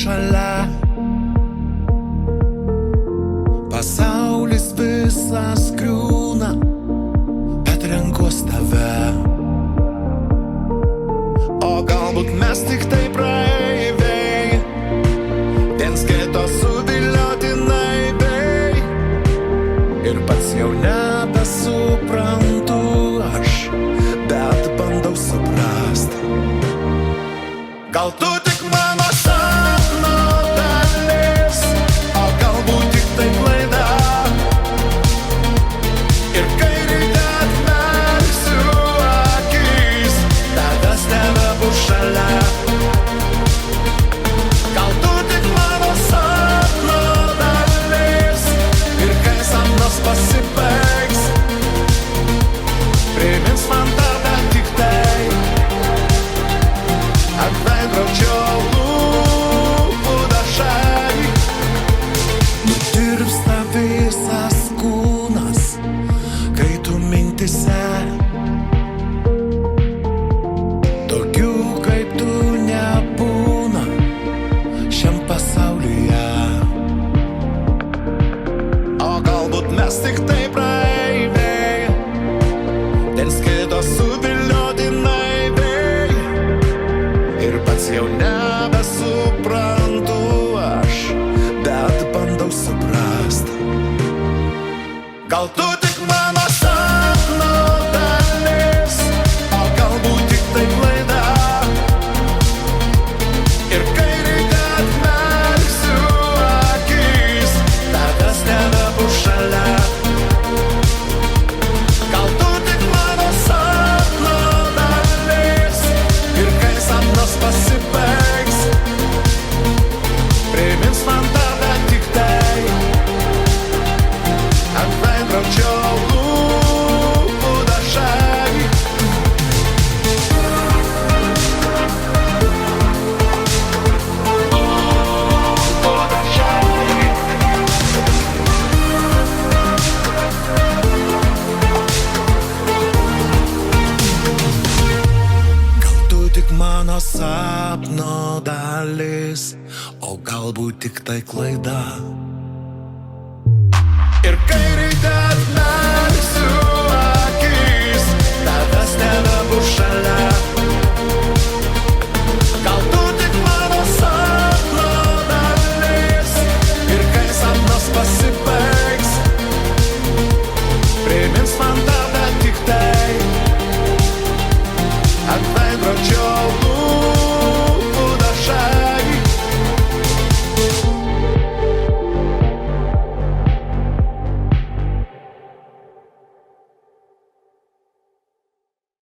šalia. Pasaulis visas griūna, bet renkuos tave. O galbūt mes tik tai praeiviai, viens kito suvilioti naiviai. Ir pats jau nebesuprantu aš, bet bandau suprast. Gal tu tik mano sapno dalis, o galbūt tik tai klaida. Ir kai ryte atmerksiu akis, tavęs nebebus šalia. Gal tu tik mano sapno dalis, ir kai sapnas pasibaigs, primins man tada tik tai ant veidrodžio lūpų dažai. Nutirpsta visas kūnas, kai tu mintise. Tokių kaip tu nebūna šiam pasaulyje. O galbūt mes tik tai praeiviai, viens kito suvilioti naiviai. Ir pats jau nebesuprantu aš, bet bandau suprast. Gal tu tik mano sapno dalis, o galbūt tik tai klaida. Ir kai ryte atmerksiu akis, tavęs nebebus šalia. Gal tu tik mano sapno dalis, ir kai sapnas pasibaigs, primins man tada tik tai ant veidrodžio lūpų dažai. Gal tu tik mano sapno dalis, o galbūt tik tai klaida. Ir kai ryte atmerksiu akis, tavęs nebebus šalia.